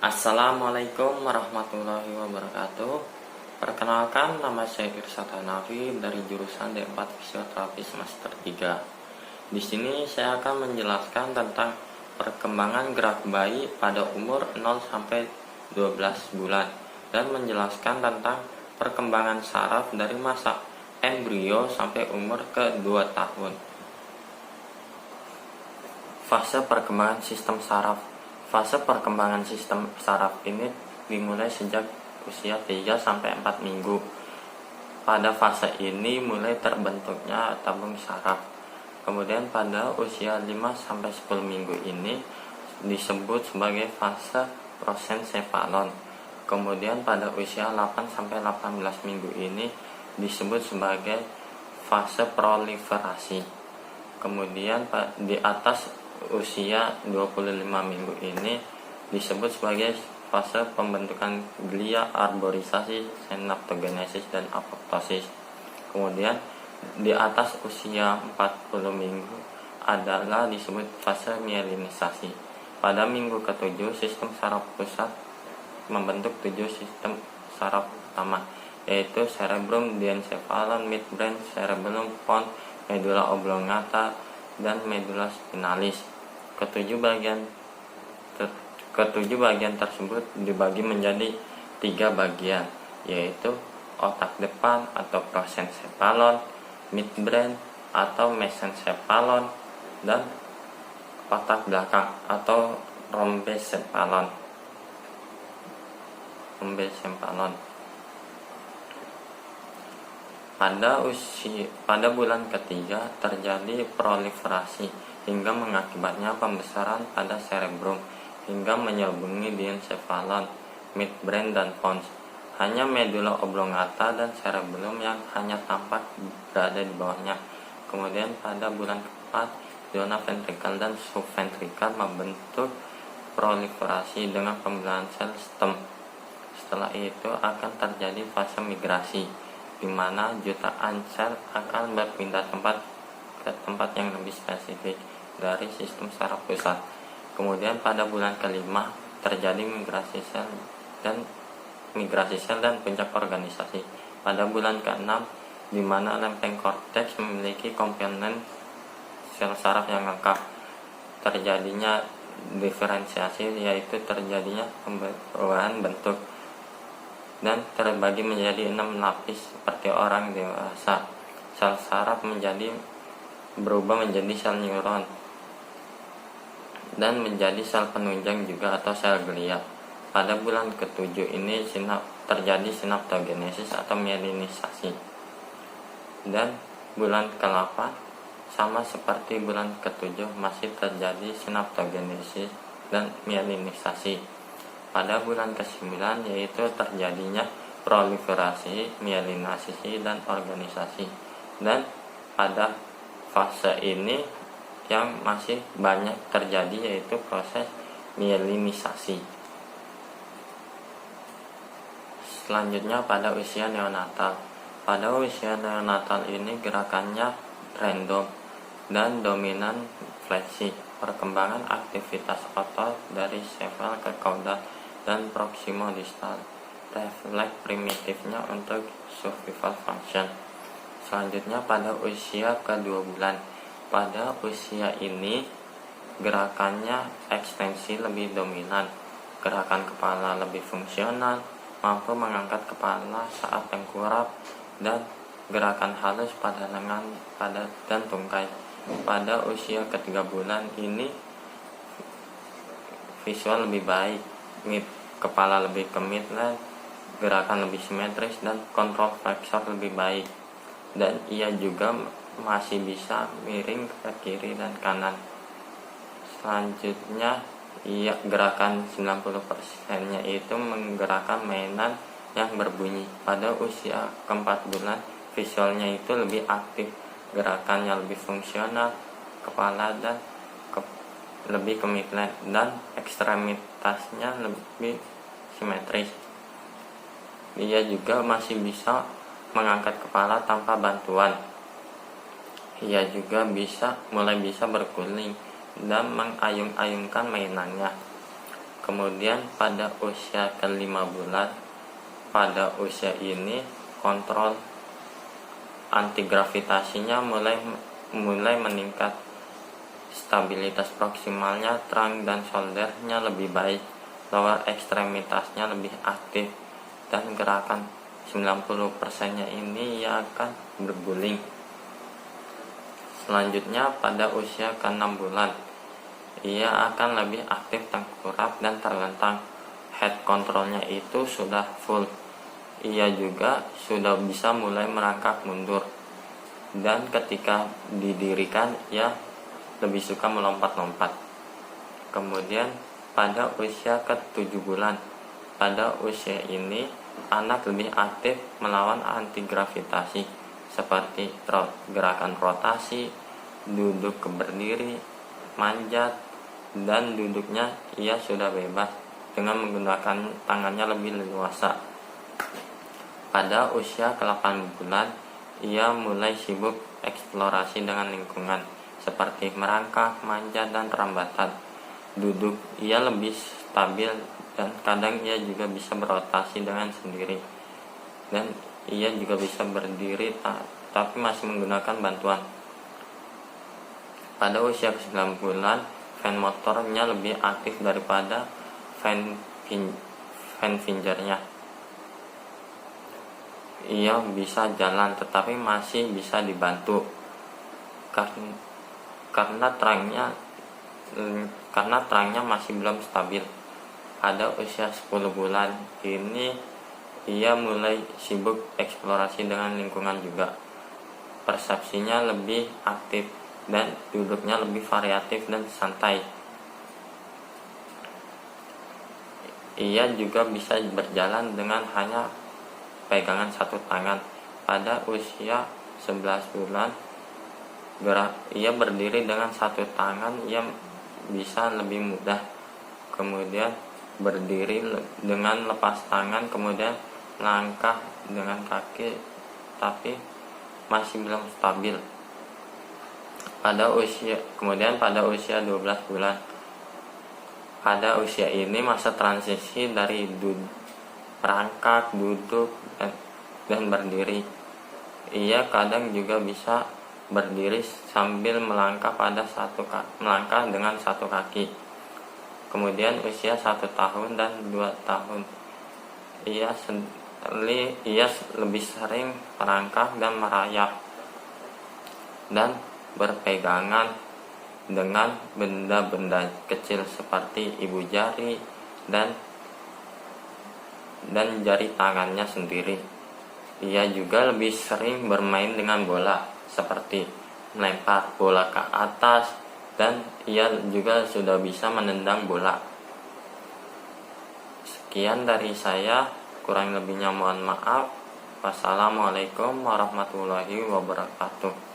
Assalamualaikum warahmatullahi wabarakatuh. Perkenalkan, nama saya Irsad Hanafi dari jurusan D4 Fisioterapi semester 3. Di sini saya akan menjelaskan tentang perkembangan gerak bayi pada umur 0 sampai 12 bulan dan menjelaskan tentang perkembangan saraf dari masa embrio sampai umur ke 2 tahun. Fase perkembangan sistem saraf. Fase perkembangan sistem saraf ini dimulai sejak usia 3 sampai 4 minggu. Pada fase ini mulai terbentuknya tabung saraf. Kemudian pada usia 5 sampai 10 minggu ini disebut sebagai fase prosencephalon. Kemudian pada usia 8 sampai 18 minggu ini disebut sebagai fase proliferasi. Kemudian di atas usia 25 minggu ini disebut sebagai fase pembentukan glia, arborisasi, synaptogenesis, dan apoptosis. Kemudian di atas usia 40 minggu adalah disebut fase mielinisasi. Pada minggu ke-7 sistem saraf pusat membentuk 7 sistem saraf utama, yaitu cerebrum, diencephalon, midbrain, cerebellum, pons, medulla oblongata, dan medulla spinalis. Ketujuh bagian tersebut dibagi menjadi 3 bagian, yaitu otak depan atau prosencephalon, midbrain atau mesencephalon, dan otak belakang atau rhombencephalon. Pada bulan ketiga terjadi proliferasi hingga mengakibatnya pembesaran pada cerebrum hingga menyelubungi diencephalon, midbrain, dan pons. Hanya medulla oblongata dan cerebellum yang hanya tampak berada di bawahnya. Kemudian pada bulan keempat zona ventrikal dan subventrikal membentuk proliferasi dengan pembelahan sel stem. Setelah itu akan terjadi fase migrasi, di mana jutaan sel akan berpindah tempat ke tempat yang lebih spesifik dari sistem saraf pusat. Kemudian pada bulan kelima terjadi migrasi sel dan puncak organisasi. Pada bulan ke-6, di mana lempeng korteks memiliki komponen sel saraf yang lengkap, terjadinya diferensiasi, yaitu terjadinya perubahan bentuk dan terbagi menjadi 6 lapis seperti orang dewasa. Sel saraf berubah menjadi sel neuron dan menjadi sel penunjang juga atau sel glia. Pada bulan ke-7 ini terjadi synaptogenesis atau mielinisasi. Dan bulan ke-8 sama seperti bulan ke-7 masih terjadi synaptogenesis dan mielinisasi. Pada bulan ke-9 yaitu terjadinya proliferasi, mielinisasi, dan organisasi. Dan pada fase ini yang masih banyak terjadi yaitu proses mielinisasi. Selanjutnya pada usia neonatal. Pada usia neonatal ini gerakannya random dan dominan fleksi. Perkembangan aktivitas otot dari sefal ke kaudal dan proximodistal, refleks primitifnya untuk survival function. Selanjutnya pada usia ke-2 bulan. Pada usia ini gerakannya ekstensi lebih dominan, gerakan kepala lebih fungsional, mampu mengangkat kepala saat tengkurap, dan gerakan halus pada lengan, padat, dan tungkai. Pada usia ke-3 bulan ini visual lebih baik, kepala lebih ke midline, gerakan lebih simetris, dan kontrol flexor lebih baik. Dan ia juga masih bisa miring ke kiri dan kanan. Selanjutnya gerakan 90% nya itu menggerakkan mainan yang berbunyi. Pada usia ke-4 bulan visualnya itu lebih aktif, gerakannya lebih fungsional, kepala dan lebih ke midline, dan ekstremitasnya lebih simetris. Dia juga masih bisa mengangkat kepala tanpa bantuan. Ia juga mulai bisa berguling dan mengayun-ayunkan mainannya. Kemudian pada usia ke-5 bulan, pada usia ini kontrol antigravitasinya mulai meningkat, stabilitas proksimalnya terang dan soldernya lebih baik, lower ekstremitasnya lebih aktif, dan gerakan 90%-nya ini ia akan berguling. Selanjutnya pada usia ke-6 bulan, ia akan lebih aktif tengkurap dan terlentang. Head controlnya itu sudah full. Ia juga sudah bisa mulai merangkak mundur. Dan ketika didirikan, ia lebih suka melompat-lompat. Kemudian pada usia ke-7 bulan, pada usia ini anak lebih aktif melawan antigravitasi seperti gerakan rotasi, duduk ke berdiri, manjat, dan duduknya ia sudah bebas dengan menggunakan tangannya lebih leluasa. Pada usia ke-8 bulan, ia mulai sibuk eksplorasi dengan lingkungan seperti merangkak, manjat, dan rambatan. Duduk ia lebih stabil dan kadang ia juga bisa berotasi dengan sendiri. Dan ia juga bisa berdiri tapi masih menggunakan bantuan. Pada usia ke-9 bulan, fan motornya lebih aktif daripada fan fingernya. Ia bisa jalan tetapi masih bisa dibantu karena terangnya masih belum stabil. Pada usia 10 bulan ini ia mulai sibuk eksplorasi dengan lingkungan juga. Persepsinya lebih aktif dan duduknya lebih variatif dan santai. Ia juga bisa berjalan dengan hanya pegangan satu tangan. Pada usia 11 bulan, ia berdiri dengan satu tangan, ia bisa lebih mudah. Kemudian berdiri dengan lepas tangan, kemudian langkah dengan kaki, tapi masih belum stabil. Kemudian pada usia 12 bulan, pada usia ini masa transisi dari merangkak, duduk, dan berdiri. Ia kadang juga bisa berdiri sambil melangkah dengan satu kaki. Kemudian usia 1 tahun dan 2 tahun, ia lebih sering merangkak dan merayap dan berpegangan dengan benda-benda kecil seperti ibu jari dan jari tangannya sendiri. Ia juga lebih sering bermain dengan bola seperti melempar bola ke atas, dan ia juga sudah bisa menendang bola. Sekian dari saya, kurang lebihnya mohon maaf. Wassalamualaikum warahmatullahi wabarakatuh.